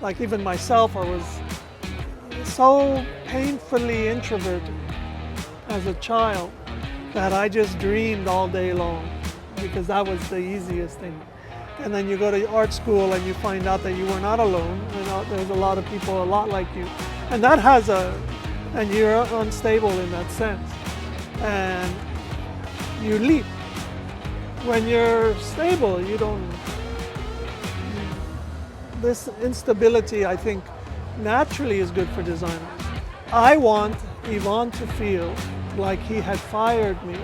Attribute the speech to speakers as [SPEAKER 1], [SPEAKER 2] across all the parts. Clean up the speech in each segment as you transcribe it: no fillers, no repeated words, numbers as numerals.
[SPEAKER 1] Like even myself, I was so painfully introverted as a child that I just dreamed all day long because that was the easiest thing. And then you go to art school and you find out that you were not alone. There's a lot of people a lot like you. And that has and you're unstable in that sense. And you leap. When you're stable, you don't. This instability, I think, naturally is good for designers. I want Yvon to feel like he had fired me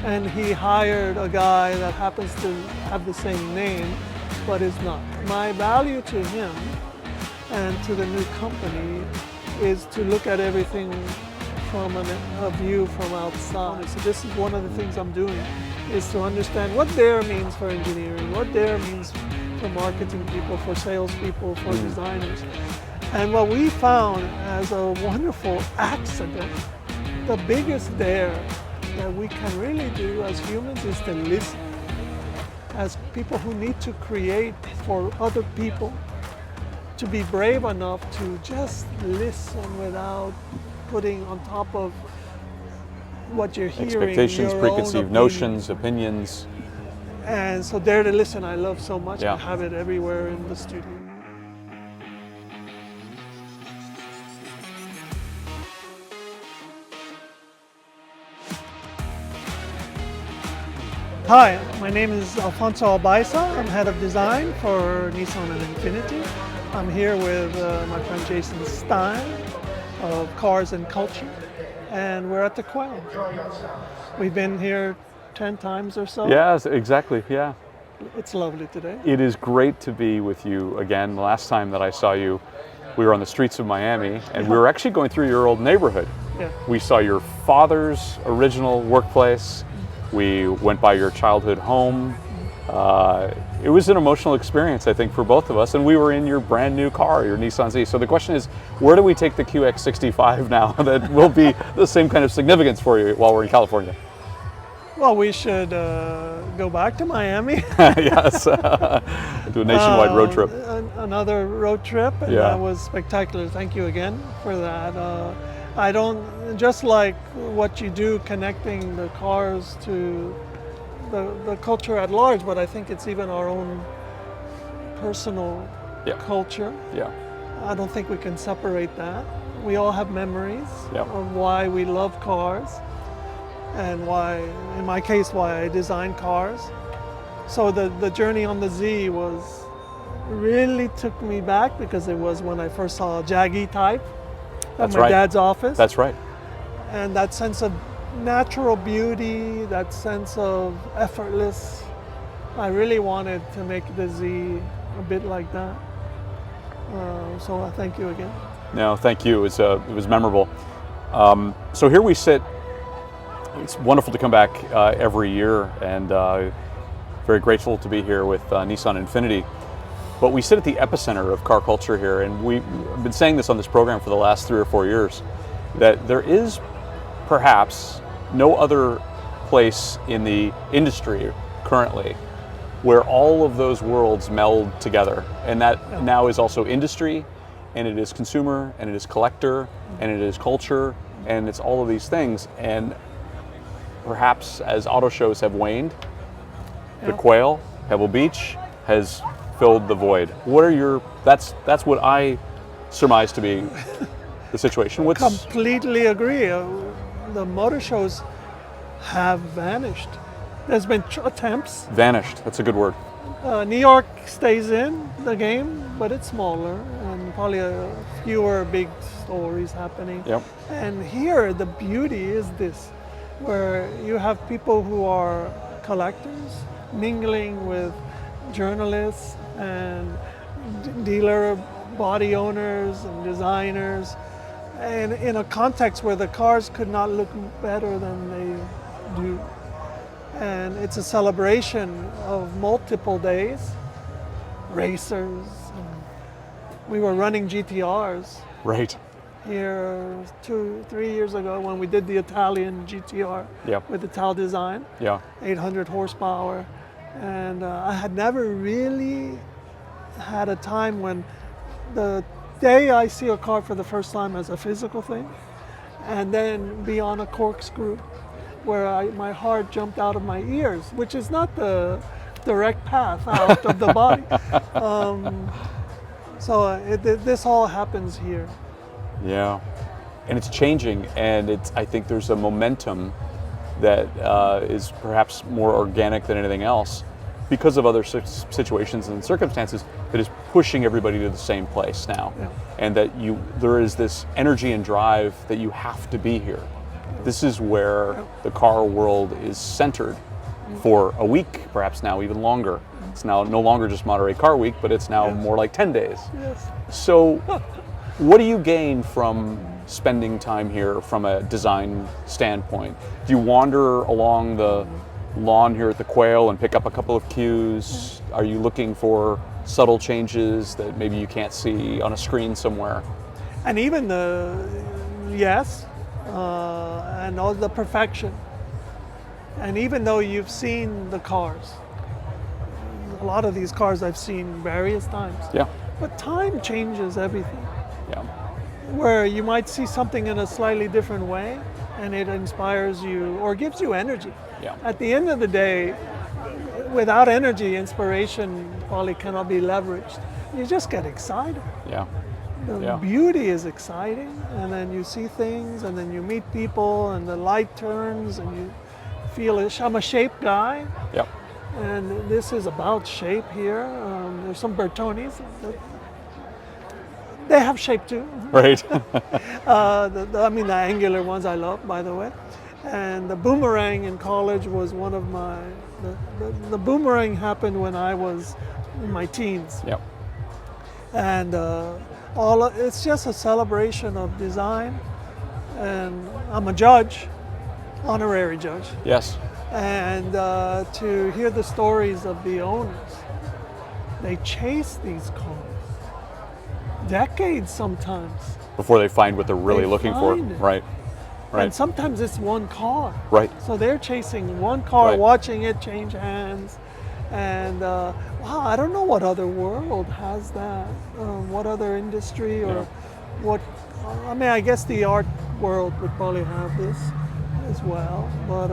[SPEAKER 1] and he hired a guy that happens to have the same name but is not. My value to him and to the new company is to look at everything from a view from outside. So this is one of the things I'm doing, is to understand what dare means for engineering, what dare means for marketing people, for salespeople, for designers. And what we found as a wonderful accident, the biggest dare that we can really do as humans is to listen. As people who need to create for other people, to be brave enough to just listen without putting on top of what you're hearing.
[SPEAKER 2] Expectations,
[SPEAKER 1] your
[SPEAKER 2] preconceived notions, opinions.
[SPEAKER 1] And so Dare to Listen I love so much.
[SPEAKER 2] Yeah.
[SPEAKER 1] I have it everywhere in the studio. Hi, my name is Alfonso Albaisa. I'm head of design for Nissan and Infiniti. I'm here with my friend Jason Stein of Cars and Culture, and we're at the Quail. We've been here 10 times or so.
[SPEAKER 2] Yes, exactly, yeah.
[SPEAKER 1] It's lovely today.
[SPEAKER 2] It is great to be with you again. The last time that I saw you, we were on the streets of Miami, and we were actually going through your old neighborhood.
[SPEAKER 1] Yeah.
[SPEAKER 2] We saw your father's original workplace. We went by your childhood home. It was an emotional experience, I think, for both of us, and we were in your brand new car, your Nissan Z. So the question is, where do we take the QX65 now that will be the same kind of significance for you while we're in California?
[SPEAKER 1] Well, we should go back to Miami.
[SPEAKER 2] Yes, do a nationwide road trip.
[SPEAKER 1] Another road trip, and
[SPEAKER 2] Yeah.
[SPEAKER 1] that was spectacular. Thank you again for that. I don't, just like what you do connecting the cars to the culture at large, but I think it's even our own personal culture.
[SPEAKER 2] Yeah.
[SPEAKER 1] I don't think we can separate that. We all have memories
[SPEAKER 2] Yeah.
[SPEAKER 1] of why we love cars and why, in my case, why I design cars. So the journey on the Z really took me back because it was when I first saw a Jaggy type at
[SPEAKER 2] That's
[SPEAKER 1] my
[SPEAKER 2] right.
[SPEAKER 1] dad's office.
[SPEAKER 2] That's right.
[SPEAKER 1] And that sense of natural beauty, that sense of effortless, I really wanted to make the Z a bit like that. So I thank you again.
[SPEAKER 2] No, thank you. It was memorable. So here we sit. It's wonderful to come back every year, and very grateful to be here with Nissan Infiniti. But we sit at the epicenter of car culture here, and we've been saying this on this program for the last 3 or 4 years, that there is perhaps no other place in the industry currently where all of those worlds meld together. And that now is also industry, and it is consumer, and it is collector, and it is culture, and it's all of these things. And perhaps as auto shows have waned, the Quail, Pebble Beach, has filled the void. What are that's what I surmise to be the situation.
[SPEAKER 1] Completely agree. The motor shows have vanished. There's been attempts.
[SPEAKER 2] Vanished, that's a good word.
[SPEAKER 1] New York stays in the game, but it's smaller and probably fewer big stories happening.
[SPEAKER 2] Yep.
[SPEAKER 1] And here the beauty is this, where you have people who are collectors mingling with journalists and dealer body owners and designers, and in a context where the cars could not look better than they do. And it's a celebration of multiple days, racers. We were running GTRs
[SPEAKER 2] Right.
[SPEAKER 1] here 2-3 years ago when we did the Italian GTR with Ital design, 800 horsepower. And I had never really had a time when the day I see a car for the first time as a physical thing, and then be on a corkscrew where my heart jumped out of my ears, which is not the direct path out of the body. This all happens here.
[SPEAKER 2] Yeah, and it's changing, and I think there's a momentum that is perhaps more organic than anything else because of other situations and circumstances that is pushing everybody to the same place now.
[SPEAKER 1] Yeah.
[SPEAKER 2] And that there is this energy and drive that you have to be here. This is where the car world is centered for a week, perhaps now even longer. It's now no longer just Monterey Car Week, but it's now more like 10 days.
[SPEAKER 1] Yes.
[SPEAKER 2] So what do you gain from spending time here from a design standpoint? Do you wander along the lawn here at the Quail and pick up a couple of cues? Are you looking for subtle changes that maybe you can't see on a screen somewhere?
[SPEAKER 1] And even and all the perfection. And even though you've seen the cars, a lot of these cars I've seen various times.
[SPEAKER 2] Yeah.
[SPEAKER 1] But time changes everything.
[SPEAKER 2] Yeah.
[SPEAKER 1] Where you might see something in a slightly different way and it inspires you or gives you energy.
[SPEAKER 2] Yeah.
[SPEAKER 1] At the end of the day, without energy, inspiration probably cannot be leveraged. You just get excited.
[SPEAKER 2] Yeah.
[SPEAKER 1] The beauty is exciting, and then you see things, and then you meet people, and the light turns, and you feel it. I'm a shape guy,
[SPEAKER 2] Yep.
[SPEAKER 1] and this is about shape here. There's some Bertonis. They have shape too.
[SPEAKER 2] Right.
[SPEAKER 1] The angular ones I love, by the way. And the boomerang in college was one of my. The boomerang happened when I was in my teens.
[SPEAKER 2] Yep.
[SPEAKER 1] And it's just a celebration of design. And I'm a judge, honorary judge.
[SPEAKER 2] Yes.
[SPEAKER 1] And to hear the stories of the owners, they chase these cars, decades sometimes.
[SPEAKER 2] Before they find what they're really looking for.
[SPEAKER 1] find it.
[SPEAKER 2] Right. Right.
[SPEAKER 1] And sometimes it's one car.
[SPEAKER 2] Right.
[SPEAKER 1] So they're chasing one car,
[SPEAKER 2] Right.
[SPEAKER 1] watching it change hands. And wow, I don't know what other world has that. What other industry or what? I guess the art world would probably have this as well. But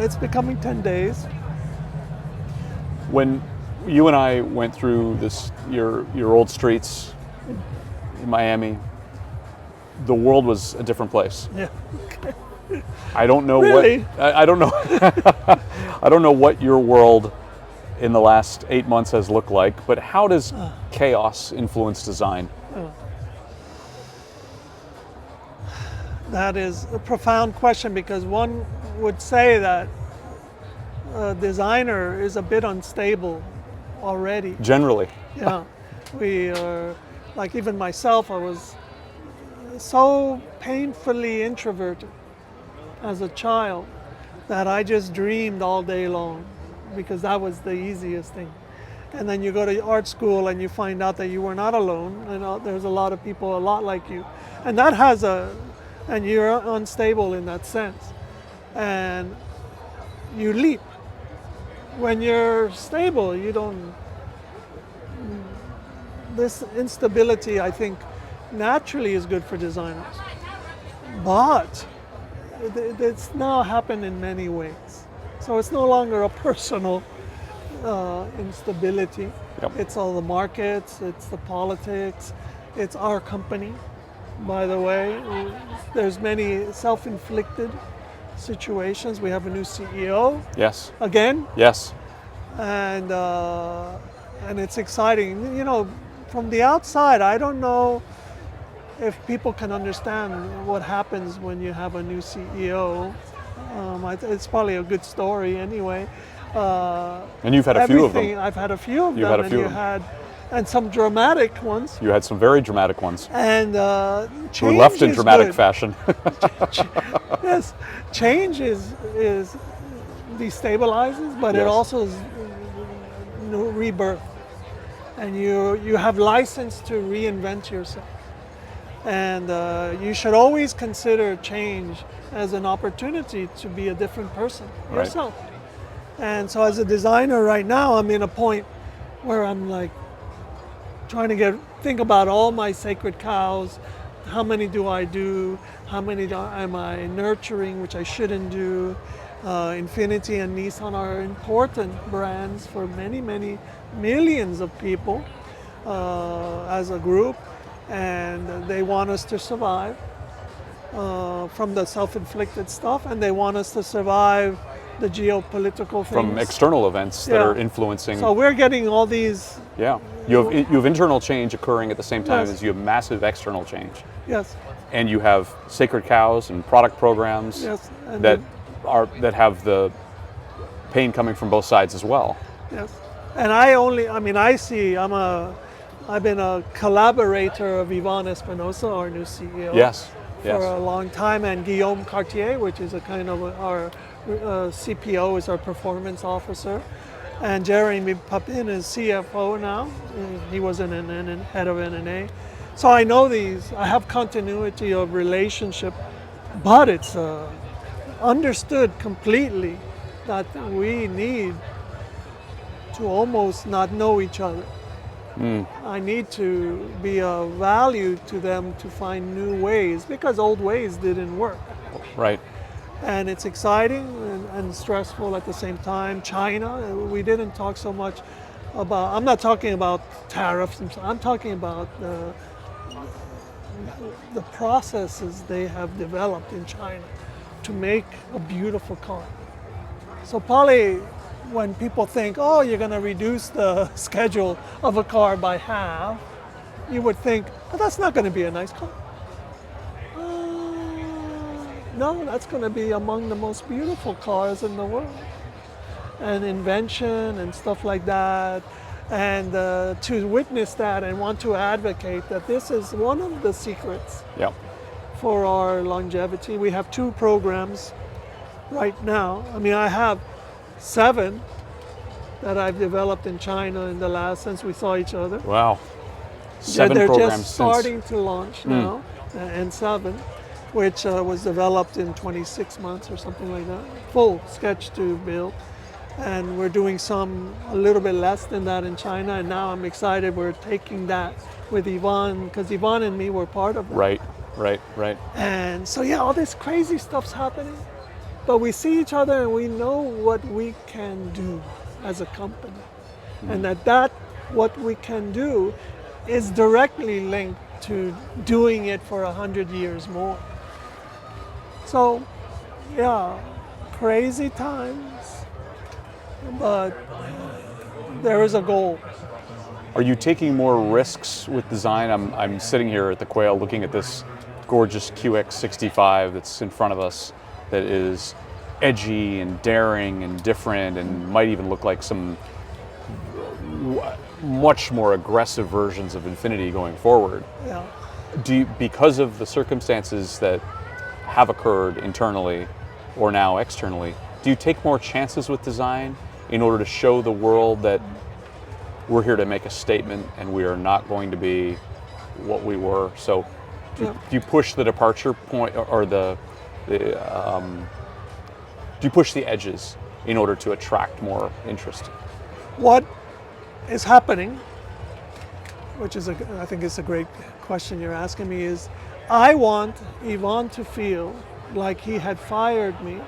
[SPEAKER 1] it's becoming 10 days.
[SPEAKER 2] When you and I went through your old streets in Miami, the world was a different place.
[SPEAKER 1] Yeah.
[SPEAKER 2] I don't know
[SPEAKER 1] Really?
[SPEAKER 2] what I don't know. I don't know what your world in the last 8 months has looked like, but how does chaos influence design?
[SPEAKER 1] That is a profound question, because one would say that a designer is a bit unstable already.
[SPEAKER 2] Generally.
[SPEAKER 1] Yeah, we are, like even myself, I was so painfully introverted as a child that I just dreamed all day long, because that was the easiest thing. And then you go to art school and you find out that you were not alone, and there's a lot of people a lot like you. And that and you're unstable in that sense. And you leap. When you're stable, you don't. This instability, I think, naturally is good for designers. But it's now happened in many ways. So it's no longer a personal instability.
[SPEAKER 2] Yep.
[SPEAKER 1] It's all the markets, it's the politics, it's our company, by the way. There's many self-inflicted situations. We have a new CEO.
[SPEAKER 2] Yes.
[SPEAKER 1] Again.
[SPEAKER 2] Yes.
[SPEAKER 1] And it's exciting. You know, from the outside, I don't know if people can understand what happens when you have a new CEO. It's probably a good story anyway.
[SPEAKER 2] And you've had a few of them.
[SPEAKER 1] I've had a few of
[SPEAKER 2] You've
[SPEAKER 1] them.
[SPEAKER 2] had a few of them.
[SPEAKER 1] And some dramatic ones.
[SPEAKER 2] You had some very dramatic ones.
[SPEAKER 1] And
[SPEAKER 2] You were left in
[SPEAKER 1] is
[SPEAKER 2] dramatic
[SPEAKER 1] good.
[SPEAKER 2] fashion.
[SPEAKER 1] Yes, change is destabilizes, but it
[SPEAKER 2] Yes.
[SPEAKER 1] also is rebirth. And you have license to reinvent yourself. And you should always consider change as an opportunity to be a different person
[SPEAKER 2] Right.
[SPEAKER 1] yourself. And so as a designer right now, I'm in a point where I'm like trying to think about all my sacred cows. How many do I do? How many am I nurturing, which I shouldn't do? Infiniti and Nissan are important brands for many, many millions of people as a group, and they want us to survive from the self-inflicted stuff, and they want us to survive the geopolitical things.
[SPEAKER 2] From external events that are influencing.
[SPEAKER 1] So we're getting all these.
[SPEAKER 2] Yeah, you have internal change occurring at the same time
[SPEAKER 1] Yes.
[SPEAKER 2] as you have massive external change.
[SPEAKER 1] Yes.
[SPEAKER 2] And you have sacred cows and product programs
[SPEAKER 1] Yes. And
[SPEAKER 2] that have the pain coming from both sides as well.
[SPEAKER 1] Yes. And I've been a collaborator of Ivan Espinosa, our new CEO.
[SPEAKER 2] Yes.
[SPEAKER 1] For a long time, and Guillaume Cartier, which is a kind of our CPO, is our performance officer, and Jeremy Papin is CFO now. He was an head of NNA. So I know these. I have continuity of relationship, but it's understood completely that we need to almost not know each other. I need to be a value to them to find new ways, because old ways didn't work.
[SPEAKER 2] Right.
[SPEAKER 1] And it's exciting and stressful at the same time. China, we didn't talk so much about, I'm not talking about tariffs, I'm talking about the processes they have developed in China to make a beautiful car. So probably when people think, oh, you're going to reduce the schedule of a car by half, you would think, oh, that's not going to be a nice car. No, that's going to be among the most beautiful cars in the world. And invention and stuff like that. And to witness that and want to advocate that this is one of the secrets for our longevity. We have 2 programs right now. I mean, I have 7 that I've developed in China in the last, since we saw each other.
[SPEAKER 2] Wow. 7
[SPEAKER 1] they're
[SPEAKER 2] programs
[SPEAKER 1] just starting to launch now, and 7, which was developed in 26 months or something like that. Full sketch to build. And we're doing some a little bit less than that in China, and now I'm excited we're taking that with Ivan, because Ivan and me were part of that.
[SPEAKER 2] Right.
[SPEAKER 1] And so yeah, all this crazy stuff's happening, but we see each other and we know what we can do as a company, and that what we can do is directly linked to doing it for 100 years more. So yeah, crazy times, but there is a goal.
[SPEAKER 2] Are you taking more risks with design? I'm sitting here at the Quail looking at this gorgeous QX65 that's in front of us, that is edgy and daring and different and might even look like some much more aggressive versions of Infiniti going forward.
[SPEAKER 1] Yeah.
[SPEAKER 2] Because of the circumstances that have occurred internally or now externally, do you take more chances with design in order to show the world that we're here to make a statement and we are not going to be what we were? So do you push the departure point, or do you push the edges in order to attract more interest?
[SPEAKER 1] What is happening, which is I think it's a great question you're asking me, is I want Ivan to feel like he had fired me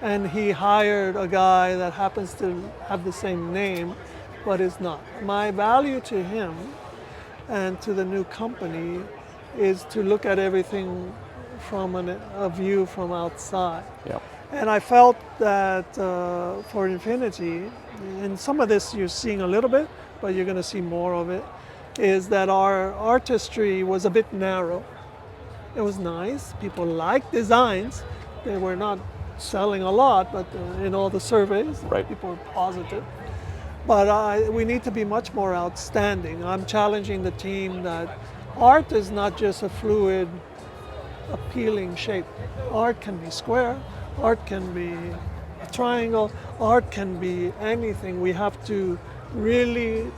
[SPEAKER 1] and he hired a guy that happens to have the same name but is not. My value to him and to the new company is to look at everything from a view from outside.
[SPEAKER 2] Yep.
[SPEAKER 1] And I felt that for Infiniti, and some of this you're seeing a little bit, but you're going to see more of it, is that our artistry was a bit narrow. It was nice. People liked designs. They were not selling a lot, but in all the surveys, people were positive. But we need to be much more outstanding. I'm challenging the team that art is not just a fluid, appealing shape. Art can be square, art can be a triangle, art can be anything. We have to really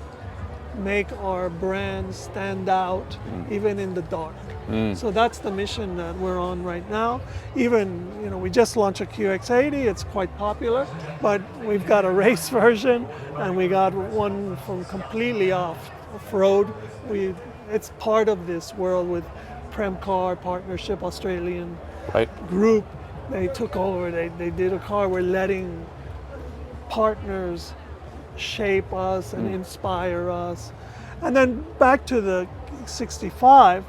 [SPEAKER 1] make our brand stand out even in the dark. So that's the mission that we're on right now. Even, we just launched a QX80, it's quite popular, but we've got a race version and we got one from completely off-road. It's part of this world with Prem Car Partnership, Australian group. They took over, they did a car. We're letting partners shape us and inspire us. And then back to the 65,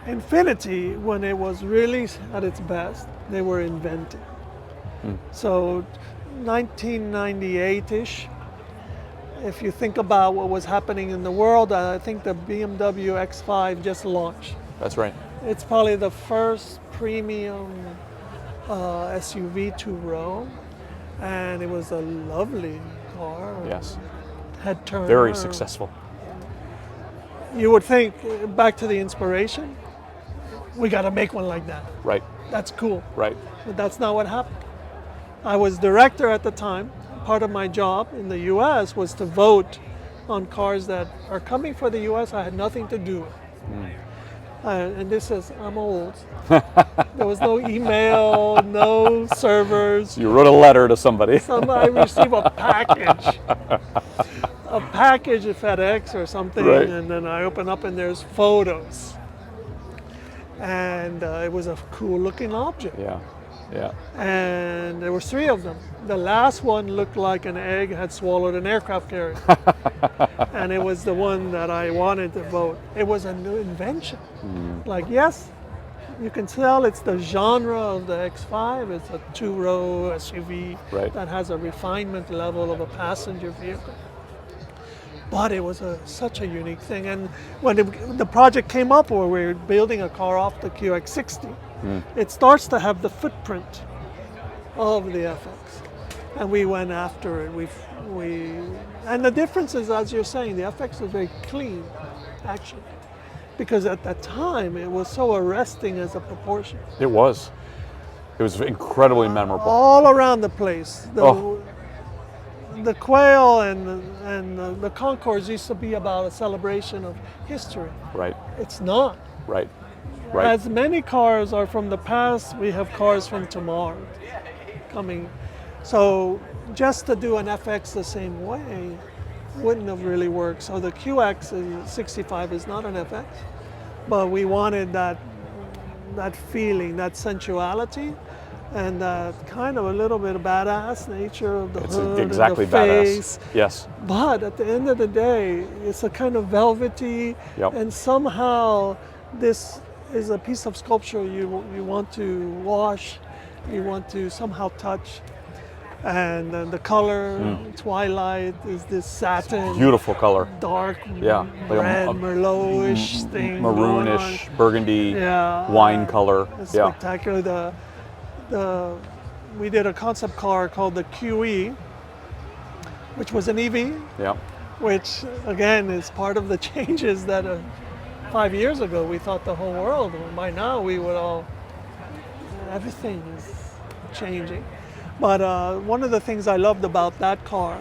[SPEAKER 1] Infiniti, when it was really at its best, they were inventing. So 1998-ish, if you think about what was happening in the world, I think the BMW X5 just launched.
[SPEAKER 2] That's right.
[SPEAKER 1] It's probably the first premium SUV to row, and it was a lovely car.
[SPEAKER 2] Yes.
[SPEAKER 1] Head turner.
[SPEAKER 2] Very successful.
[SPEAKER 1] You would think, back to the inspiration, we got to make one like that.
[SPEAKER 2] Right.
[SPEAKER 1] That's cool.
[SPEAKER 2] Right.
[SPEAKER 1] But that's not what happened. I was director at the time. Part of my job in the US was to vote on cars that are coming for the US I had nothing to do with. And this is, I'm old. There was no email, no servers.
[SPEAKER 2] You wrote a letter to somebody.
[SPEAKER 1] I received a package. A package at FedEx or something, and then I open up and there's photos. And it was a cool looking object.
[SPEAKER 2] Yeah.
[SPEAKER 1] And there were 3 of them. The last one looked like an egg had swallowed an aircraft carrier. And it was the one that I wanted to vote. It was a new invention. Like, yes, you can tell it's the genre of the X5. It's a 2-row SUV that has a refinement level of a passenger vehicle. But it was such a unique thing. And when the project came up where we were building a car off the QX60, it starts to have the footprint of the FX. And we went after it. And the difference is, as you're saying, the FX was very clean, actually. Because at that time, it was so arresting as a proportion.
[SPEAKER 2] It was. It was incredibly memorable.
[SPEAKER 1] All around the place. The Quail and the Concours used to be about a celebration of history.
[SPEAKER 2] Right.
[SPEAKER 1] It's not.
[SPEAKER 2] Right.
[SPEAKER 1] As many cars are from the past, we have cars from tomorrow coming. So just to do an FX the same way wouldn't have really worked. So the QX65 is not an FX, but we wanted that feeling, that sensuality, and that kind of a little bit of badass nature of the hood
[SPEAKER 2] exactly
[SPEAKER 1] and the face.
[SPEAKER 2] Badass. Yes.
[SPEAKER 1] But at the end of the day, it's a kind of velvety, and somehow this is a piece of sculpture you want to wash, you want to somehow touch. And then the color, twilight, is this satin.
[SPEAKER 2] Beautiful color.
[SPEAKER 1] Dark,
[SPEAKER 2] like
[SPEAKER 1] red, Merlot-ish thing.
[SPEAKER 2] Maroonish, burgundy, wine color.
[SPEAKER 1] It's spectacular. We did a concept car called the QE, which was an EV.
[SPEAKER 2] Yeah.
[SPEAKER 1] Which, again, is part of the changes that 5 years ago we thought the whole world, by now we would everything is changing. But one of the things I loved about that car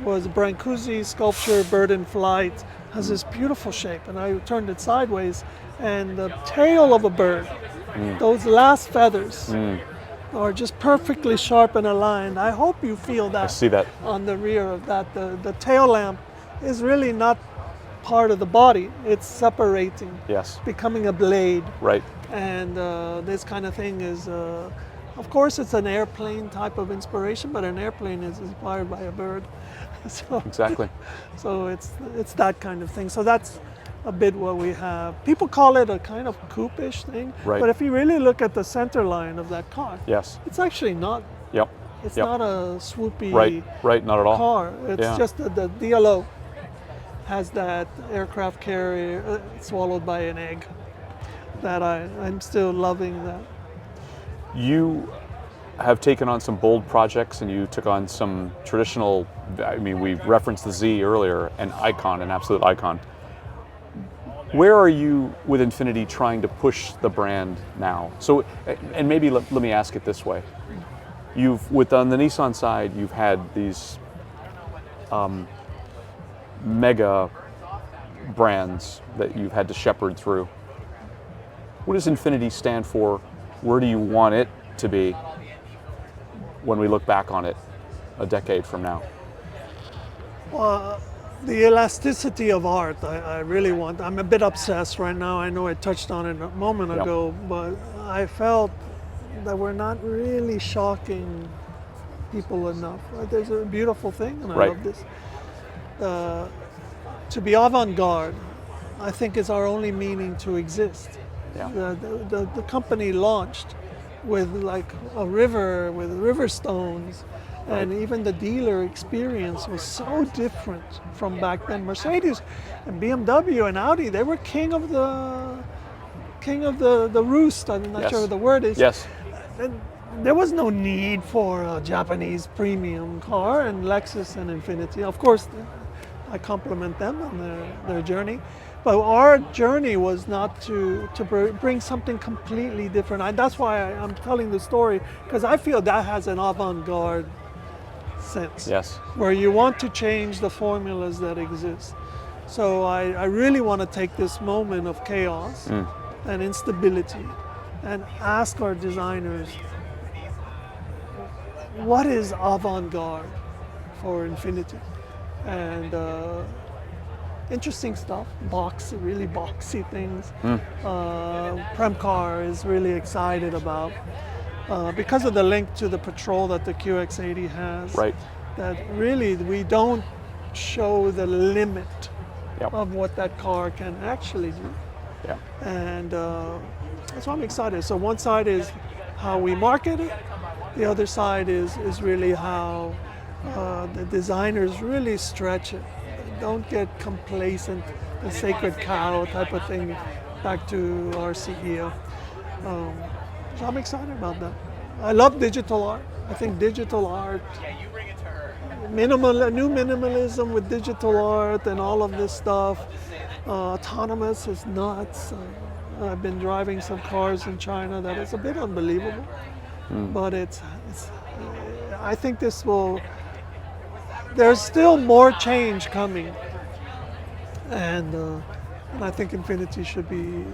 [SPEAKER 1] was Brancusi's sculpture, Bird in Flight, has this beautiful shape. And I turned it sideways, and the tail of a bird, those last feathers, are just perfectly sharp and aligned. I hope you feel that.
[SPEAKER 2] I see that. On
[SPEAKER 1] the rear of that. The tail lamp is really not part of the body. It's separating.
[SPEAKER 2] Yes.
[SPEAKER 1] Becoming a blade.
[SPEAKER 2] Right.
[SPEAKER 1] And this kind of thing is... of course, it's an airplane type of inspiration, but an airplane is inspired by a bird. So,
[SPEAKER 2] exactly.
[SPEAKER 1] So it's that kind of thing. So that's a bit what we have. People call it a kind of coupe-ish thing, but if you really look at the center line of that car, it's actually not. It's not a swoopy
[SPEAKER 2] not at all.
[SPEAKER 1] car. It's just the DLO has that aircraft carrier swallowed by an egg. That I'm still loving that.
[SPEAKER 2] You have taken on some bold projects, and you took on some traditional, we referenced the Z earlier, an icon, an absolute icon. Where are you with Infiniti trying to push the brand now? So, and maybe let me ask it this way. On the Nissan side, you've had these mega brands that you've had to shepherd through. What does Infiniti stand for? Where do you want it to be when we look back on it a decade from now?
[SPEAKER 1] Well, the elasticity of art, I really want. I'm a bit obsessed right now. I know I touched on it a moment ago, but I felt that we're not really shocking people enough. There's a beautiful thing, and I love this. To be avant-garde, I think, is our only meaning to exist.
[SPEAKER 2] Yeah.
[SPEAKER 1] The company launched with like a river, with river stones, and even the dealer experience was so different from back then. Mercedes and BMW and Audi, they were king of the roost. I'm not sure what the word is.
[SPEAKER 2] Yes.
[SPEAKER 1] And there was no need for a Japanese premium car, and Lexus and Infiniti. Of course, I compliment them on their journey. But our journey was not to bring something completely different. That's why I'm telling the story, because I feel that has an avant-garde sense.
[SPEAKER 2] Yes.
[SPEAKER 1] Where you want to change the formulas that exist. So I really want to take this moment of chaos and instability and ask our designers, what is avant-garde for Infiniti? And interesting stuff, really boxy things. Premcar is really excited about because of the link to the patrol that the QX80 has.
[SPEAKER 2] Right.
[SPEAKER 1] That really we don't show the limit of what that car can actually do.
[SPEAKER 2] Yeah.
[SPEAKER 1] And that's why I'm excited. So one side is how we market it. The other side is really how the designers really stretch it. Don't get complacent, the sacred cow type of thing, back to our CEO. So I'm excited about that. I love digital art. I think digital art, new minimalism with digital art and all of this stuff, autonomous is nuts. I've been driving some cars in China that is a bit unbelievable, but I think there's still more change coming, and I think Infiniti should be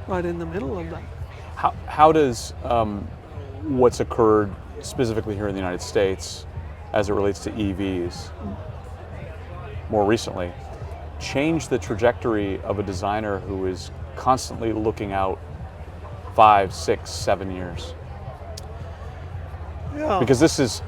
[SPEAKER 1] right in the middle of that.
[SPEAKER 2] How does what's occurred specifically here in the United States as it relates to EVs more recently change the trajectory of a designer who is constantly looking out 5, 6, 7 years?
[SPEAKER 1] Yeah.
[SPEAKER 2] Because this is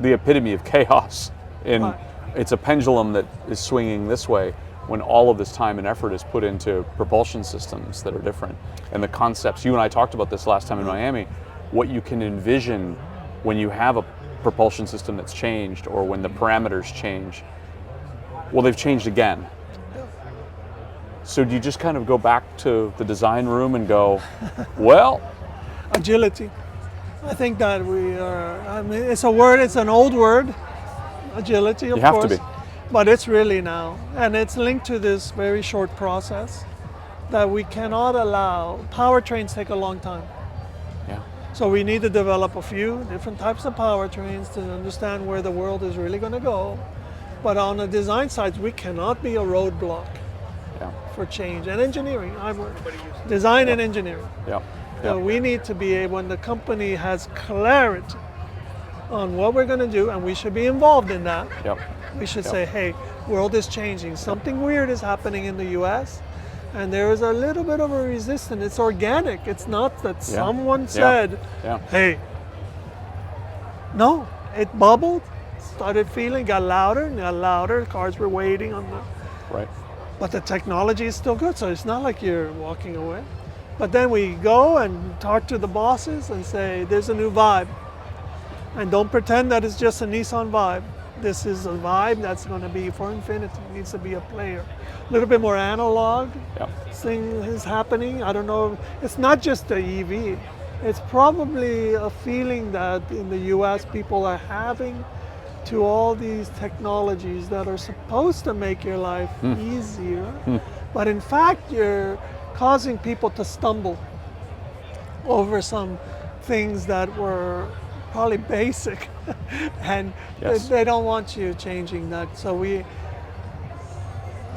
[SPEAKER 2] the epitome of chaos. It's a pendulum that is swinging this way when all of this time and effort is put into propulsion systems that are different. And the concepts, you and I talked about this last time in Miami, what you can envision when you have a propulsion system that's changed or when the parameters change. Well, they've changed again. So do you just kind of go back to the design room and go, well?
[SPEAKER 1] Agility. I think that we are, it's a word, it's an old word, agility, of course.
[SPEAKER 2] You have to be.
[SPEAKER 1] But it's really now. And it's linked to this very short process that we cannot allow. Powertrains take a long time.
[SPEAKER 2] Yeah.
[SPEAKER 1] So we need to develop a few different types of powertrains to understand where the world is really going to go. But on the design side, we cannot be a roadblock for change. And engineering, design and engineering. We need to be able, when the company has clarity on what we're going to do, and we should be involved in that. We should say, hey, world is changing. Something weird is happening in the US, and there is a little bit of a resistance. It's organic. It's not that someone said, hey. No, it bubbled, started feeling, got louder. Cars were waiting on the...
[SPEAKER 2] Right.
[SPEAKER 1] But the technology is still good, so it's not like you're walking away. But then we go and talk to the bosses and say, there's a new vibe. And don't pretend that it's just a Nissan vibe. This is a vibe that's going to be for Infiniti. It needs to be a player. A little bit more analog thing is happening. I don't know. It's not just the EV. It's probably a feeling that in the US people are having to all these technologies that are supposed to make your life easier. But in fact, you're causing people to stumble over some things that were probably basic, and
[SPEAKER 2] Yes.
[SPEAKER 1] they don't want you changing that. So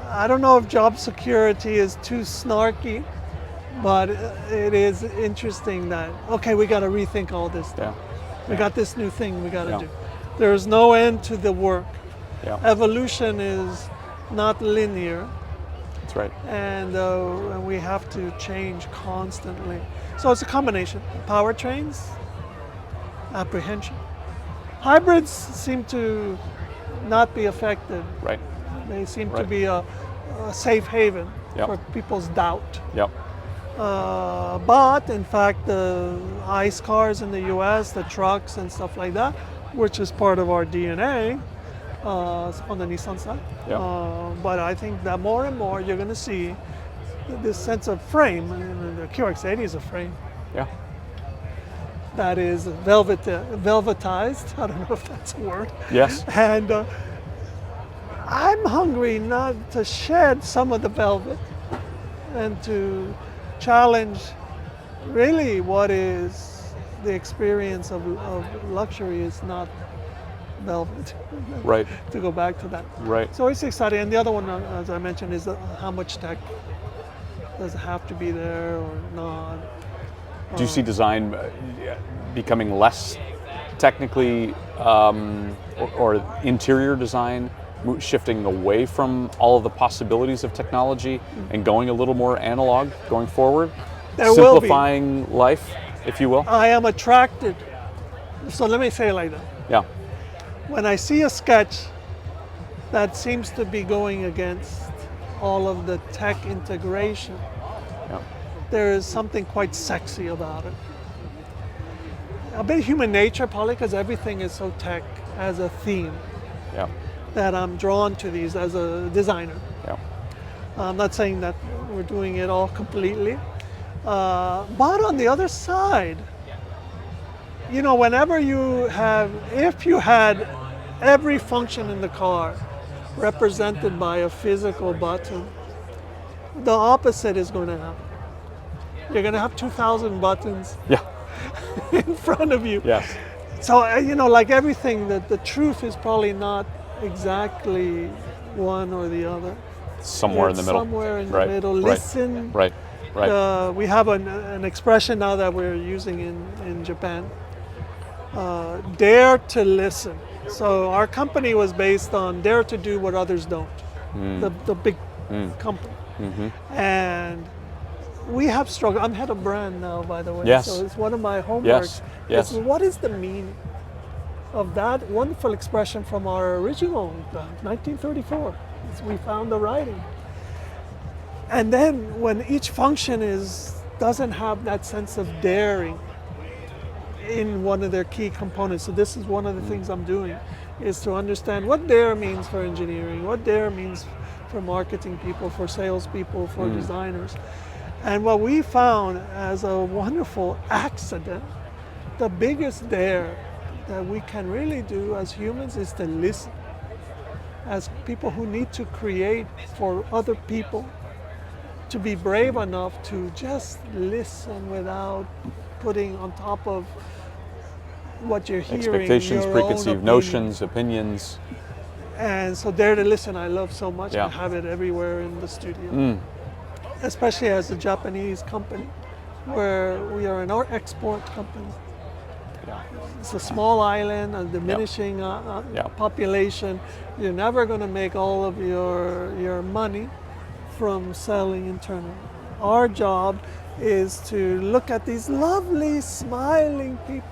[SPEAKER 1] I don't know if job security is too snarky, but it is interesting that, okay, we got to rethink all this stuff.
[SPEAKER 2] Yeah.
[SPEAKER 1] We got this new thing we got to
[SPEAKER 2] Yeah.
[SPEAKER 1] do. There's no end to the work.
[SPEAKER 2] Yeah.
[SPEAKER 1] Evolution is not linear,
[SPEAKER 2] That's right.
[SPEAKER 1] and we have to change constantly. So it's a combination: powertrains, apprehension. Hybrids seem to not be affected.
[SPEAKER 2] Right.
[SPEAKER 1] They seem to
[SPEAKER 2] Right.
[SPEAKER 1] be a safe haven
[SPEAKER 2] Yep.
[SPEAKER 1] for people's doubt.
[SPEAKER 2] Yep.
[SPEAKER 1] But in fact, the ICE cars in the US, the trucks and stuff like that, which is part of our DNA on the Nissan side.
[SPEAKER 2] Yep.
[SPEAKER 1] But I think that more and more you're going to see this sense of frame. I mean, the QX80 is a frame
[SPEAKER 2] Yeah.
[SPEAKER 1] that is velvetized. I don't know if that's a word.
[SPEAKER 2] Yes.
[SPEAKER 1] And I'm hungry not to shed some of the velvet and to challenge really what is the experience of luxury is not velvet.
[SPEAKER 2] Right.
[SPEAKER 1] To go back to that.
[SPEAKER 2] Right.
[SPEAKER 1] So it's exciting. And the other one, as I mentioned, is how much tech does it have to be there or not.
[SPEAKER 2] Do you see design becoming less technically, or interior design shifting away from all of the possibilities of technology and going a little more analog going forward?
[SPEAKER 1] There will be.
[SPEAKER 2] Simplifying life, if you will?
[SPEAKER 1] I am attracted. So let me say it like that.
[SPEAKER 2] Yeah.
[SPEAKER 1] When I see a sketch that seems to be going against all of the tech integration,
[SPEAKER 2] Yeah.
[SPEAKER 1] there is something quite sexy about it. A bit human nature, probably because everything is so tech as a theme,
[SPEAKER 2] Yeah.
[SPEAKER 1] that I'm drawn to these as a designer.
[SPEAKER 2] Yeah.
[SPEAKER 1] I'm not saying that we're doing it all completely, but on the other side, you know, if you had every function in the car represented by a physical button, the opposite is going to happen. You're going to have 2,000 buttons
[SPEAKER 2] Yeah.
[SPEAKER 1] in front of you.
[SPEAKER 2] Yes.
[SPEAKER 1] So, you know, like everything, that the truth is probably not exactly one or the other.
[SPEAKER 2] Somewhere in the
[SPEAKER 1] It's
[SPEAKER 2] middle.
[SPEAKER 1] Somewhere in
[SPEAKER 2] Right.
[SPEAKER 1] the middle.
[SPEAKER 2] Right.
[SPEAKER 1] Listen.
[SPEAKER 2] Right. Right.
[SPEAKER 1] We have an expression now that we're using in Japan. Dare to listen. So our company was based on dare to do what others don't. The big company. And we have struggled. I'm head of brand now, by the way.
[SPEAKER 2] Yes.
[SPEAKER 1] So it's one of my homeworks.
[SPEAKER 2] Yes. Yes.
[SPEAKER 1] Is what is the meaning of that wonderful expression from our original 1934? We found the writing. And then when each function doesn't have that sense of daring in one of their key components. So this is one of the things I'm doing, is to understand what dare means for engineering, what dare means for marketing people, for salespeople, for designers. And what we found as a wonderful accident, the biggest dare that we can really do as humans is to listen. As people who need to create for other people, to be brave enough to just listen without putting on top of what you're hearing.
[SPEAKER 2] Expectations,
[SPEAKER 1] your
[SPEAKER 2] preconceived
[SPEAKER 1] own opinion.
[SPEAKER 2] notions, opinions.
[SPEAKER 1] And so dare to listen, I love so much.
[SPEAKER 2] Yeah.
[SPEAKER 1] I have it everywhere in the studio. Especially as a Japanese company, where we are an export company.
[SPEAKER 2] Yeah.
[SPEAKER 1] It's a small island, a diminishing population. You're never going to make all of your money from selling internally. Our job is to look at these lovely, smiling people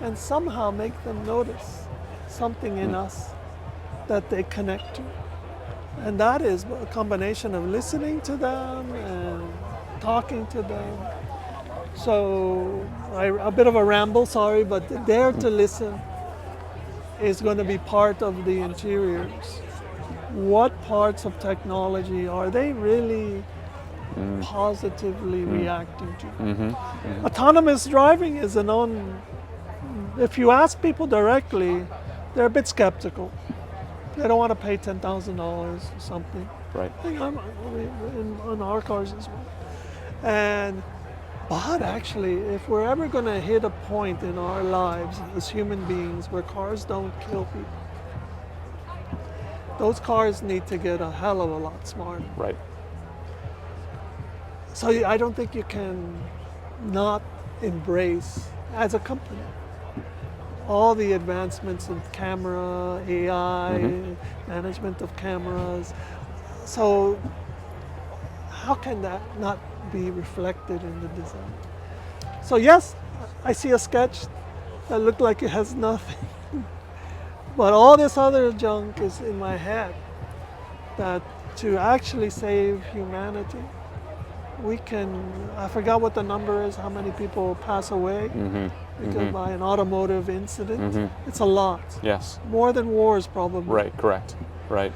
[SPEAKER 1] and somehow make them notice something in us that they connect to. And that is a combination of listening to them and talking to them. So, a bit of a ramble, sorry, but the dare to listen is going to be part of the interiors. What parts of technology are they really positively reacting to? Autonomous driving is if you ask people directly, they're a bit skeptical. They don't want to pay $10,000 or something.
[SPEAKER 2] Right.
[SPEAKER 1] On our cars as well. And But actually, if we're ever going to hit a point in our lives as human beings where cars don't kill people, those cars need to get a hell of a lot smarter.
[SPEAKER 2] Right.
[SPEAKER 1] So I don't think you can not embrace, as a company, all the advancements in camera, AI, management of cameras. So how can that not be reflected in the design? So yes, I see a sketch that looked like it has nothing. But all this other junk is in my head, that to actually save humanity, we can, I forgot what the number is, how many people pass away because by an automotive incident. It's a lot.
[SPEAKER 2] Yes.
[SPEAKER 1] More than wars, probably.
[SPEAKER 2] Right, correct. Right.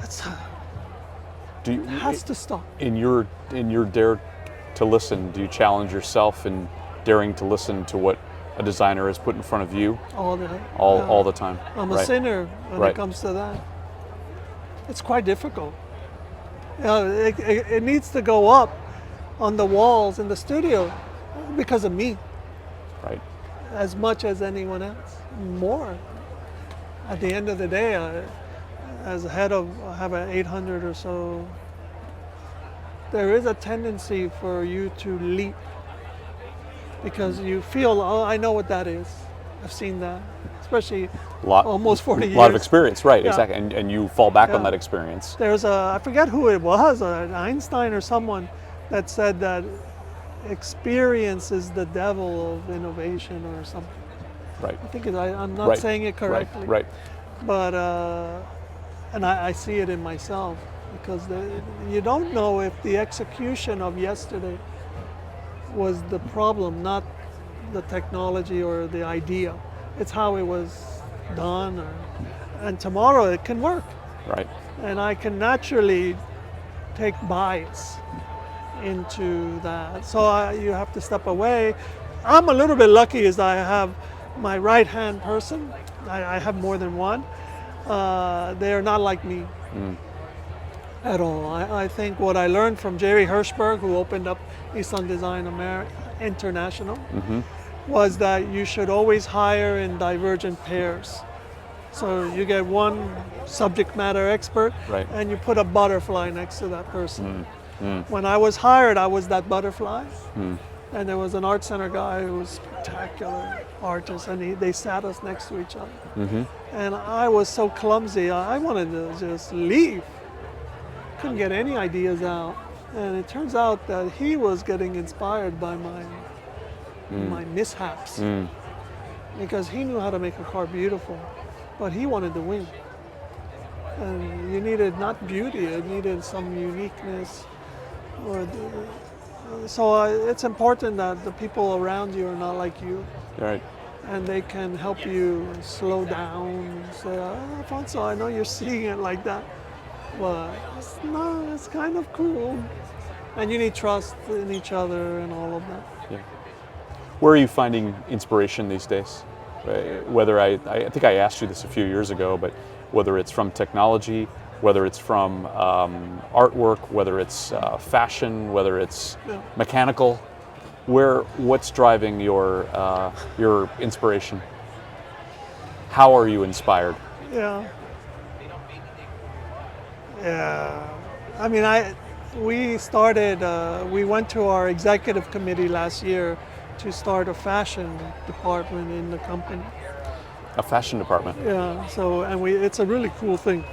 [SPEAKER 1] It's,
[SPEAKER 2] Do you,
[SPEAKER 1] it has to stop.
[SPEAKER 2] in your dare to listen, do you challenge yourself in daring to listen to what a designer has put in front of you
[SPEAKER 1] All
[SPEAKER 2] the time?
[SPEAKER 1] I'm a
[SPEAKER 2] Right.
[SPEAKER 1] sinner when
[SPEAKER 2] Right.
[SPEAKER 1] it comes to that. It's quite difficult. You know, it needs to go up on the walls in the studio because of me,
[SPEAKER 2] Right.
[SPEAKER 1] as much as anyone else. More. At the end of the day, as a head of, I have an 800 or so, there is a tendency for you to leap because you feel, oh, I know what that is. I've seen that, especially almost 40 years.
[SPEAKER 2] A lot of experience, right,
[SPEAKER 1] Yeah.
[SPEAKER 2] exactly. And you fall back on
[SPEAKER 1] Yeah.
[SPEAKER 2] that experience.
[SPEAKER 1] There's I forget who it was, Einstein or someone, that said that experience is the devil of innovation or something.
[SPEAKER 2] Right.
[SPEAKER 1] I think I'm not
[SPEAKER 2] Right.
[SPEAKER 1] saying it correctly.
[SPEAKER 2] Right.
[SPEAKER 1] But, and I see it in myself, because you don't know if the execution of yesterday was the problem, not the technology or the idea. It's how it was done, and tomorrow it can work.
[SPEAKER 2] Right.
[SPEAKER 1] And I can naturally take bias into that. So you have to step away. I'm a little bit lucky as I have my right-hand person. I have more than one. They are not like me at all. I think what I learned from Jerry Hirschberg, who opened up Nissan Design International, was that you should always hire in divergent pairs. So you get one subject matter expert,
[SPEAKER 2] Right.
[SPEAKER 1] and you put a butterfly next to that person. When I was hired, I was that butterfly. And there was an art center guy who was a spectacular artist, and they sat us next to each other. And I was so clumsy, I wanted to just leave. Couldn't get any ideas out. And it turns out that he was getting inspired by my mishaps, because he knew how to make a car beautiful, but he wanted to win. And you needed not beauty, it needed some uniqueness. So it's important that the people around you are not like you,
[SPEAKER 2] Right.
[SPEAKER 1] and they can help you slow down. Say, Alfonso, I know you're seeing it like that, but it's kind of cool. And you need trust in each other and all of that.
[SPEAKER 2] Yeah. Where are you finding inspiration these days? Whether I think I asked you this a few years ago, but whether it's from technology, whether it's from artwork, whether it's fashion, whether it's mechanical, what's driving your inspiration? How are you inspired?
[SPEAKER 1] Yeah. I mean, we went to our executive committee last year to start a fashion department in the company.
[SPEAKER 2] A fashion department.
[SPEAKER 1] Yeah, so, and it's a really cool thing.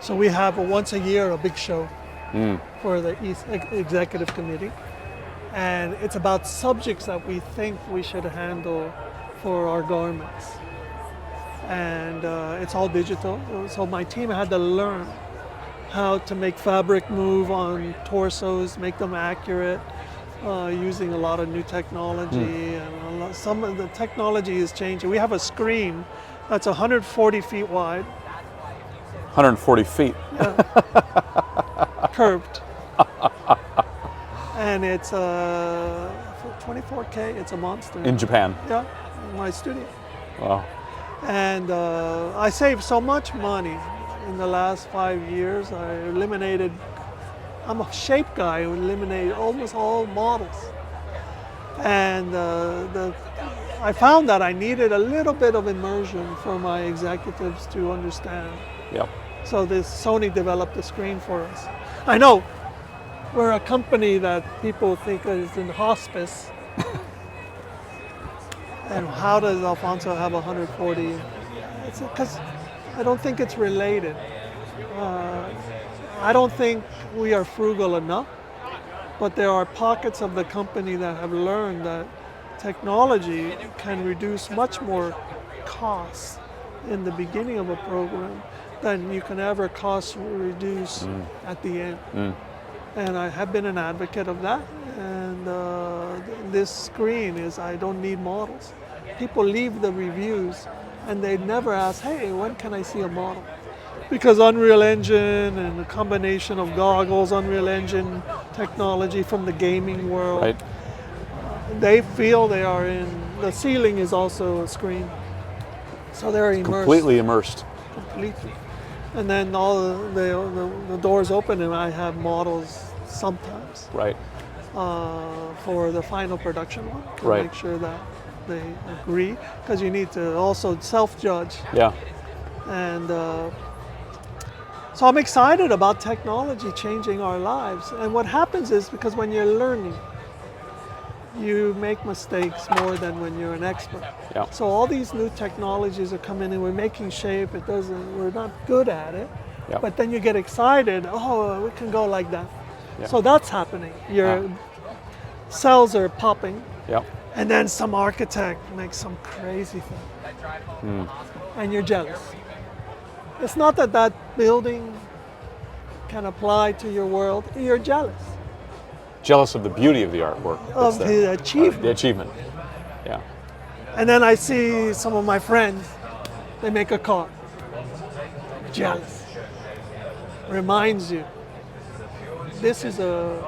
[SPEAKER 1] So we have once a year a big show for the executive committee. And it's about subjects that we think we should handle for our garments. And it's all digital. So my team had to learn how to make fabric move on torsos, make them accurate, using a lot of new technology. And some of the technology is changing. We have a screen that's 140 feet wide.
[SPEAKER 2] 140 feet.
[SPEAKER 1] Curved. And it's 24K, it's a monster.
[SPEAKER 2] In Japan.
[SPEAKER 1] Yeah, in my studio.
[SPEAKER 2] Wow.
[SPEAKER 1] And I saved so much money in the last 5 years. I'm a shape guy who eliminated almost all models. And I found that I needed a little bit of immersion for my executives to understand.
[SPEAKER 2] Yep.
[SPEAKER 1] So Sony developed a screen for us. I know we're a company that people think is in hospice. And how does Alfonso have 140? It's because I don't think it's related. I don't think we are frugal enough, but there are pockets of the company that have learned that technology can reduce much more costs in the beginning of a program than you can ever cost reduce at the end. And I have been an advocate of that. And this screen is, I don't need models. People leave the reviews and they never ask, hey, when can I see a model? Because Unreal Engine and a combination of goggles, Unreal Engine technology from the gaming world,
[SPEAKER 2] Right.
[SPEAKER 1] They feel they are in, the ceiling is also a screen. So they're immersed.
[SPEAKER 2] Completely immersed.
[SPEAKER 1] Completely. And then all the doors open and I have models sometimes
[SPEAKER 2] Right.
[SPEAKER 1] for the final production one to
[SPEAKER 2] Right.
[SPEAKER 1] make sure that they agree, because you need to also self-judge.
[SPEAKER 2] Yeah.
[SPEAKER 1] And so I'm excited about technology changing our lives. And what happens is, because when you're learning, you make mistakes more than when you're an expert.
[SPEAKER 2] Yeah.
[SPEAKER 1] So all these new technologies are coming in, we're making shape, we're not good at it,
[SPEAKER 2] Yeah.
[SPEAKER 1] but then you get excited, oh, we can go like that.
[SPEAKER 2] Yeah.
[SPEAKER 1] So that's happening. Your cells are popping,
[SPEAKER 2] Yep.
[SPEAKER 1] and then some architect makes some crazy thing, and you're jealous. It's not that that building can apply to your world, you're jealous
[SPEAKER 2] Jealous of the beauty of the artwork.
[SPEAKER 1] of
[SPEAKER 2] that's there.
[SPEAKER 1] the achievement.
[SPEAKER 2] The achievement. Yeah.
[SPEAKER 1] And then I see some of my friends, they make a car. Jealous. Reminds you, this is a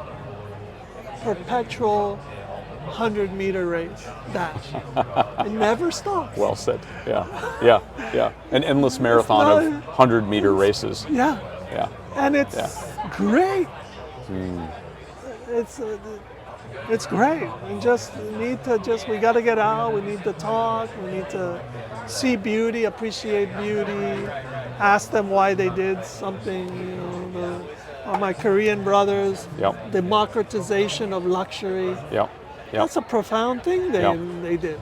[SPEAKER 1] perpetual 100-meter race, dash. It never stops.
[SPEAKER 2] Well said. Yeah. Yeah. Yeah. An endless marathon of 100-meter races.
[SPEAKER 1] Yeah,
[SPEAKER 2] Yeah.
[SPEAKER 1] and it's great. It's great. We we got to get out, we need to talk, we need to see beauty, appreciate beauty, ask them why they did something, my Korean brothers,
[SPEAKER 2] Yep.
[SPEAKER 1] democratization of luxury.
[SPEAKER 2] Yep. Yep.
[SPEAKER 1] That's a profound thing
[SPEAKER 2] Yep.
[SPEAKER 1] they did.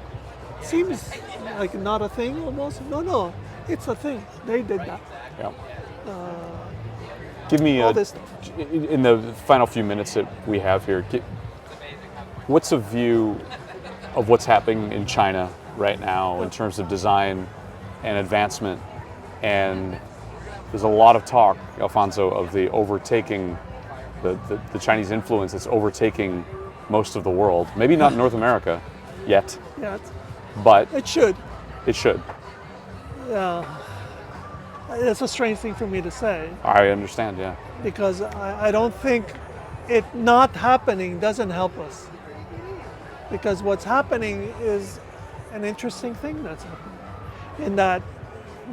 [SPEAKER 1] Seems like not a thing almost. No, it's a thing. They did that.
[SPEAKER 2] Yep. Give me
[SPEAKER 1] All this stuff.
[SPEAKER 2] in the final few minutes that we have here. What's a view of what's happening in China right now in terms of design and advancement? And there's a lot of talk, Alfonso, of the overtaking, the Chinese influence that's overtaking most of the world. Maybe not North America yet,
[SPEAKER 1] Yeah,
[SPEAKER 2] but
[SPEAKER 1] it should.
[SPEAKER 2] it should.
[SPEAKER 1] It's a strange thing for me to say,
[SPEAKER 2] I understand, yeah.
[SPEAKER 1] because I don't think it not happening doesn't help us. Because what's happening is an interesting thing that's happening. In that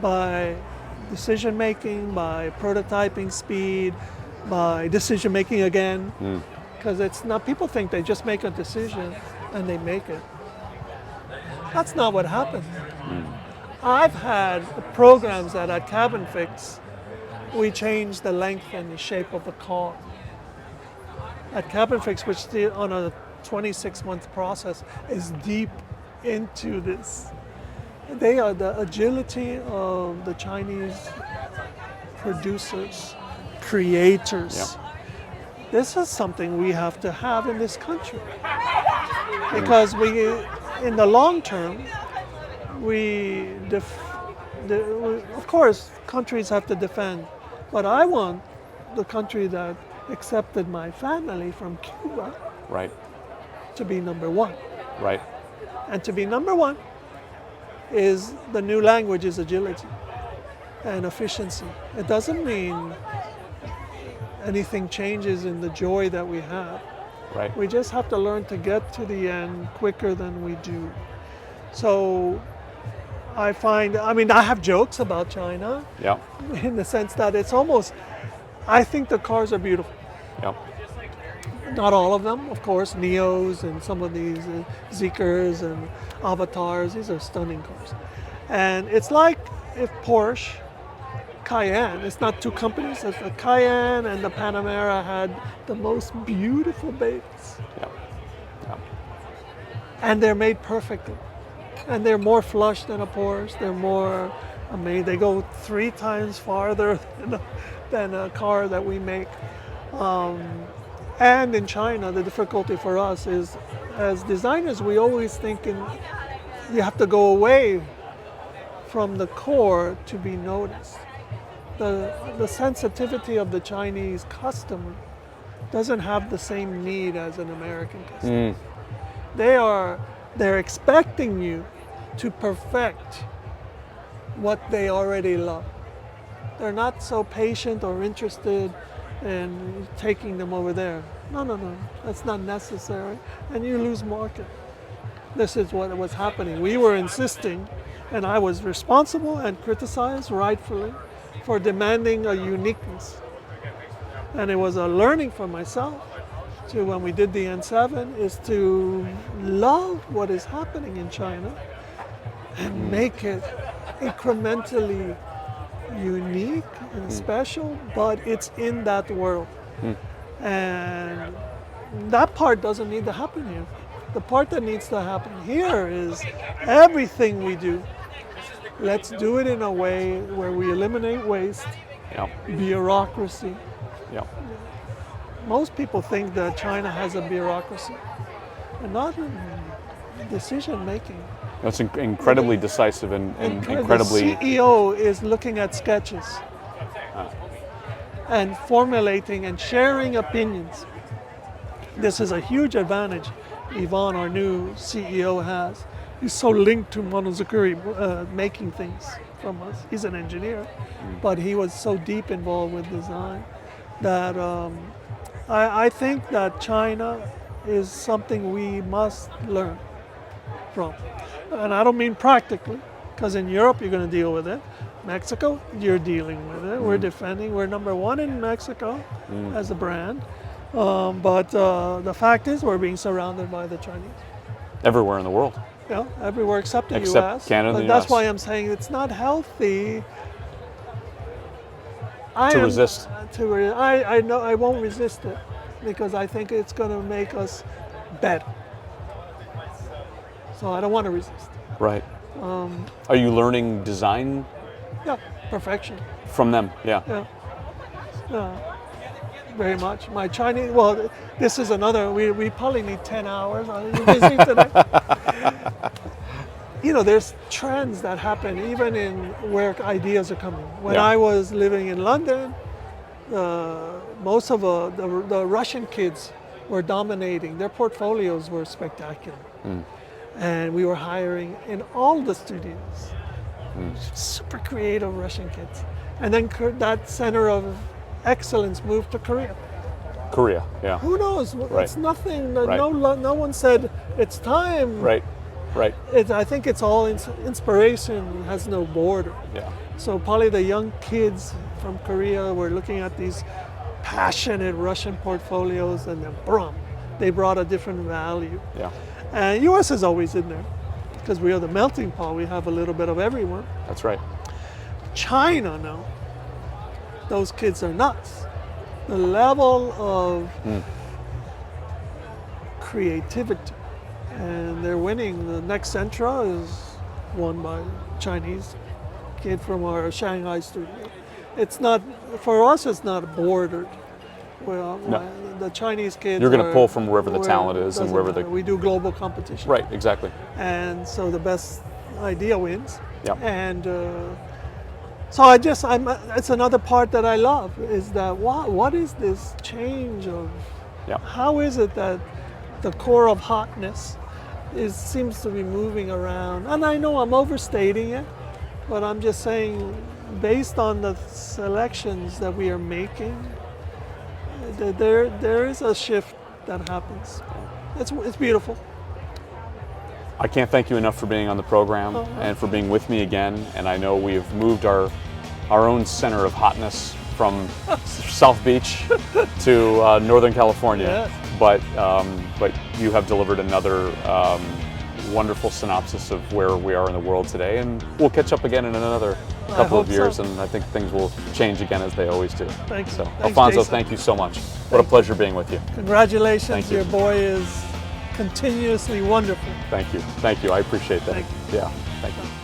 [SPEAKER 1] by decision making, by prototyping speed, by decision making again, because it's not, people think they just make a decision and they make it. That's not what happens. I've had programs that at Cabin Fix, we changed the length and the shape of the car. At Cabin Fix, which on a 26-month process is deep into this. They are the agility of the Chinese producers, creators.
[SPEAKER 2] Yeah.
[SPEAKER 1] This is something we have to have in this country. Because in the long term, of course, countries have to defend, but I want the country that accepted my family from Cuba
[SPEAKER 2] Right.
[SPEAKER 1] to be number one.
[SPEAKER 2] Right.
[SPEAKER 1] And to be number one is the new language is agility and efficiency. It doesn't mean anything changes in the joy that we have.
[SPEAKER 2] Right.
[SPEAKER 1] We just have to learn to get to the end quicker than we do. So I have jokes about China
[SPEAKER 2] Yeah.
[SPEAKER 1] in the sense that it's almost, I think the cars are beautiful.
[SPEAKER 2] Yeah.
[SPEAKER 1] Not all of them, of course, Neos and some of these Zeekers and Avatars. These are stunning cars. And it's like if Porsche, Cayenne, it's not two companies, it's the Cayenne and the Panamera had the most beautiful babies.
[SPEAKER 2] Yeah. Yeah.
[SPEAKER 1] And they're made perfectly. And they're more flush than a Porsche. They're more, they go 3 times farther than a car that we make. And in China, the difficulty for us is, as designers, we always think you have to go away from the core to be noticed. The sensitivity of the Chinese customer doesn't have the same need as an American customer. They're expecting you to perfect what they already love. They're not so patient or interested in taking them over there. No, that's not necessary, and you lose market. This is what was happening. We were insisting, and I was responsible and criticized rightfully for demanding a uniqueness. And it was a learning for myself to, when we did the N7, is to love what is happening in China and make it incrementally unique and special, but it's in that world. And that part doesn't need to happen here. The part that needs to happen here is everything we do, let's do it in a way where we eliminate waste, bureaucracy.
[SPEAKER 2] Yeah.
[SPEAKER 1] Most people think that China has a bureaucracy, and not in decision making.
[SPEAKER 2] That's incredibly decisive and incredibly...
[SPEAKER 1] The CEO is looking at sketches and formulating and sharing opinions. This is a huge advantage Ivan, our new CEO, has. He's so linked to Monozukuri making things from us. He's an engineer, but he was so deep involved with design that I think that China is something we must learn from. And I don't mean practically, because in Europe you're going to deal with it. Mexico, you're dealing with it. We're defending. We're number 1 in Mexico as a brand. But the fact is we're being surrounded by the Chinese.
[SPEAKER 2] Everywhere in the world.
[SPEAKER 1] Yeah, everywhere except the
[SPEAKER 2] Except
[SPEAKER 1] U.S.
[SPEAKER 2] Canada
[SPEAKER 1] But
[SPEAKER 2] and the
[SPEAKER 1] that's
[SPEAKER 2] US.
[SPEAKER 1] why I'm saying it's not healthy.
[SPEAKER 2] Resist.
[SPEAKER 1] I know I won't resist it because I think it's going to make us better. So I don't want to resist.
[SPEAKER 2] Right. Are you learning design?
[SPEAKER 1] Yeah, perfection.
[SPEAKER 2] From them, yeah.
[SPEAKER 1] Yeah, very much. My Chinese, well, this is another, we probably need 10 hours. I'm busy today. You know, there's trends that happen even in where ideas are coming. When I was living in London, most of the Russian kids were dominating. Their portfolios were spectacular. And we were hiring in all the studios. Super creative Russian kids. And then that center of excellence moved to Korea.
[SPEAKER 2] Korea, yeah.
[SPEAKER 1] Who knows?
[SPEAKER 2] Right.
[SPEAKER 1] It's nothing.
[SPEAKER 2] Right.
[SPEAKER 1] No one said it's time.
[SPEAKER 2] Right.
[SPEAKER 1] I think it's all inspiration has no border.
[SPEAKER 2] Yeah.
[SPEAKER 1] So probably the young kids from Korea were looking at these passionate Russian portfolios, and then boom, they brought a different value.
[SPEAKER 2] Yeah.
[SPEAKER 1] And U.S. is always in there because we are the melting pot. We have a little bit of everyone.
[SPEAKER 2] That's right.
[SPEAKER 1] China, no. Those kids are nuts. The level of creativity, and they're winning. The next Sentra is won by a Chinese kid from our Shanghai studio. It's not, for us, it's not bordered. Well, the Chinese kids
[SPEAKER 2] You're going to pull from wherever the talent is and wherever
[SPEAKER 1] we do global competition.
[SPEAKER 2] Right, exactly.
[SPEAKER 1] And so the best idea wins.
[SPEAKER 2] Yeah.
[SPEAKER 1] And so it's another part that I love is that what is this change of, how is it that the core of hotness seems to be moving around? And I know I'm overstating it, but I'm just saying based on the selections that we are making, there is a shift that happens. It's beautiful.
[SPEAKER 2] I can't thank you enough for being on the program and for being with me again. And I know we've moved our own center of hotness from South Beach to Northern California. but you have delivered another wonderful synopsis of where we are in the world today, and we'll catch up again in another couple of years, and I think things will change again as they always do.
[SPEAKER 1] Thanks.
[SPEAKER 2] So,
[SPEAKER 1] Thanks,
[SPEAKER 2] Alfonso,
[SPEAKER 1] Jason.
[SPEAKER 2] thank you so much. What a pleasure being with you.
[SPEAKER 1] Congratulations,
[SPEAKER 2] Thank you.
[SPEAKER 1] your boy is continuously wonderful.
[SPEAKER 2] Thank you. Thank you. I appreciate that.
[SPEAKER 1] Thank you.
[SPEAKER 2] Yeah. Thank you.